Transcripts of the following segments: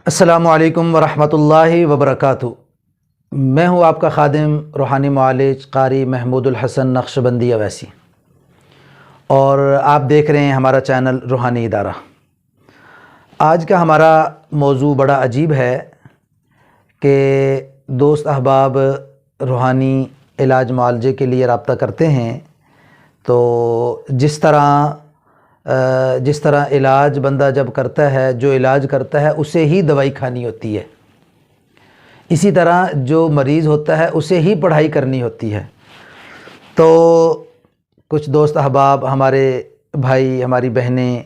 السلام علیکم ورحمۃ اللہ وبرکاتہ۔ میں ہوں آپ کا خادم روحانی معالج قاری محمود الحسن نقشبندی اویسی، اور آپ دیکھ رہے ہیں ہمارا چینل روحانی ادارہ۔ آج کا ہمارا موضوع بڑا عجیب ہے کہ دوست احباب روحانی علاج معالجے کے لیے رابطہ کرتے ہیں، تو جس طرح علاج بندہ جب کرتا ہے، جو علاج کرتا ہے اسے ہی دوائی کھانی ہوتی ہے، اسی طرح جو مریض ہوتا ہے اسے ہی پڑھائی کرنی ہوتی ہے۔ تو کچھ دوست احباب، ہمارے بھائی، ہماری بہنیں،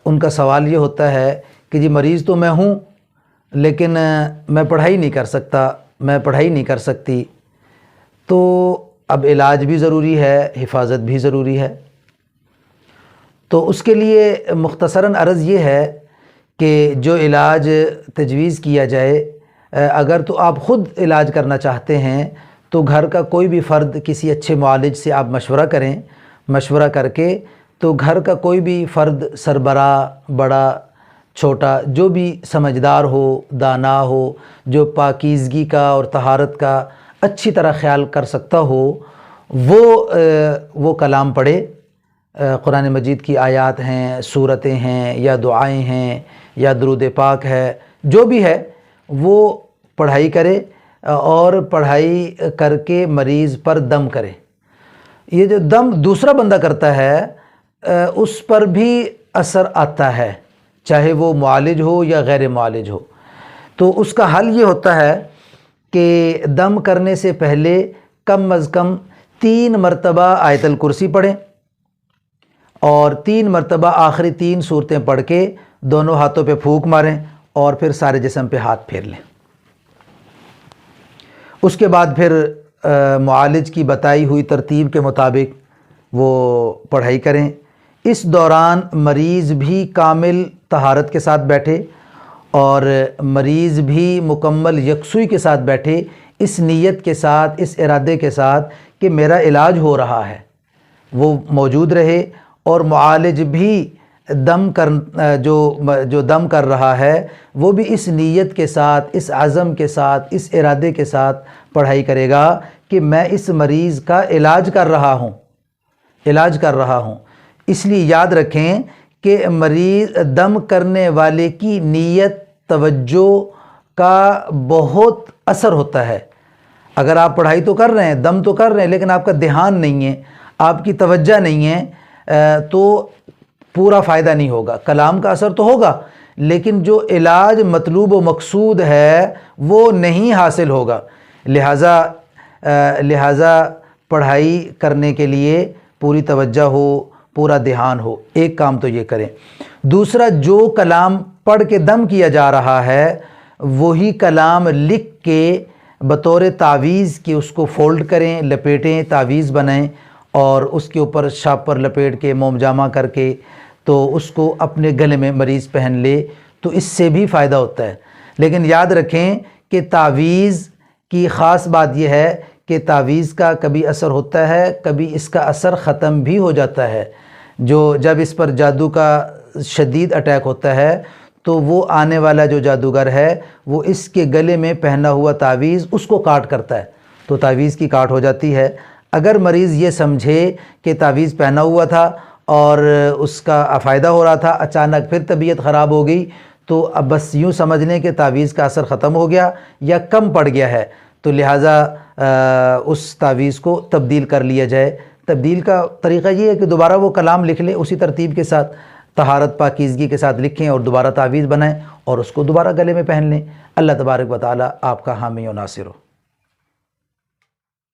ان کا سوال یہ ہوتا ہے کہ جی مریض تو میں ہوں لیکن میں پڑھائی نہیں کر سکتا، میں پڑھائی نہیں کر سکتی۔ تو اب علاج بھی ضروری ہے، حفاظت بھی ضروری ہے۔ تو اس کے لیے مختصراً عرض یہ ہے کہ جو علاج تجویز کیا جائے، اگر تو آپ خود علاج کرنا چاہتے ہیں تو گھر کا کوئی بھی فرد کسی اچھے معالج سے آپ مشورہ کریں، مشورہ کر کے تو گھر کا کوئی بھی فرد، سربراہ، بڑا چھوٹا، جو بھی سمجھدار ہو، دانا ہو، جو پاکیزگی کا اور طہارت کا اچھی طرح خیال کر سکتا ہو، وہ کلام پڑھے۔ قرآن مجید کی آیات ہیں، سورتیں ہیں، یا دعائیں ہیں، یا درود پاک ہے، جو بھی ہے وہ پڑھائی کرے، اور پڑھائی کر کے مریض پر دم کرے۔ یہ جو دم دوسرا بندہ کرتا ہے اس پر بھی اثر آتا ہے، چاہے وہ معالج ہو یا غیر معالج ہو۔ تو اس کا حل یہ ہوتا ہے کہ دم کرنے سے پہلے کم از کم 3 مرتبہ آیت الکرسی پڑھیں، اور 3 مرتبہ آخری 3 سورتیں پڑھ کے دونوں ہاتھوں پہ پھونک ماریں، اور پھر سارے جسم پہ ہاتھ پھیر لیں۔ اس کے بعد پھر معالج کی بتائی ہوئی ترتیب کے مطابق وہ پڑھائی کریں۔ اس دوران مریض بھی کامل طہارت کے ساتھ بیٹھے، اور مریض بھی مکمل یکسوئی کے ساتھ بیٹھے، اس نیت کے ساتھ، اس ارادے کے ساتھ کہ میرا علاج ہو رہا ہے، وہ موجود رہے۔ اور معالج بھی جو دم کر رہا ہے وہ بھی اس نیت کے ساتھ، اس عزم کے ساتھ، اس ارادے کے ساتھ پڑھائی کرے گا کہ میں اس مریض کا علاج کر رہا ہوں۔ اس لیے یاد رکھیں کہ دم کرنے والے کی نیت، توجہ کا بہت اثر ہوتا ہے۔ اگر آپ پڑھائی تو کر رہے ہیں، دم تو کر رہے ہیں، لیکن آپ کا دھیان نہیں ہے، آپ کی توجہ نہیں ہے، تو پورا فائدہ نہیں ہوگا۔ کلام کا اثر تو ہوگا لیکن جو علاج مطلوب و مقصود ہے وہ نہیں حاصل ہوگا۔ لہٰذا پڑھائی کرنے کے لیے پوری توجہ ہو، پورا دھیان ہو۔ ایک کام تو یہ کریں۔ دوسرا، جو کلام پڑھ کے دم کیا جا رہا ہے وہی کلام لکھ کے بطور تعویذ کی اس کو فولڈ کریں، لپیٹیں، تعویذ بنائیں، اور اس کے اوپر شاپ پر لپیٹ کے موم جامہ کر کے تو اس کو اپنے گلے میں مریض پہن لے، تو اس سے بھی فائدہ ہوتا ہے۔ لیکن یاد رکھیں کہ تعویذ کی خاص بات یہ ہے کہ تعویذ کا کبھی اثر ہوتا ہے، کبھی اس کا اثر ختم بھی ہو جاتا ہے۔ جب اس پر جادو کا شدید اٹیک ہوتا ہے تو وہ آنے والا جو جادوگر ہے وہ اس کے گلے میں پہنا ہوا تعویذ اس کو کاٹ کرتا ہے، تو تعویذ کی کاٹ ہو جاتی ہے۔ اگر مریض یہ سمجھے کہ تعویذ پہنا ہوا تھا اور اس کا فائدہ ہو رہا تھا، اچانک پھر طبیعت خراب ہو گئی، تو اب بس یوں سمجھ لیں کہ تعویذ کا اثر ختم ہو گیا یا کم پڑ گیا ہے، تو لہٰذا اس تعویذ کو تبدیل کر لیا جائے۔ تبدیل کا طریقہ یہ ہے کہ دوبارہ وہ کلام لکھ لیں، اسی ترتیب کے ساتھ، طہارت، پاکیزگی کے ساتھ لکھیں، اور دوبارہ تعویذ بنائیں اور اس کو دوبارہ گلے میں پہن لیں۔ اللہ تبارک و تعالی آپ کا حامی و ناصر ہو۔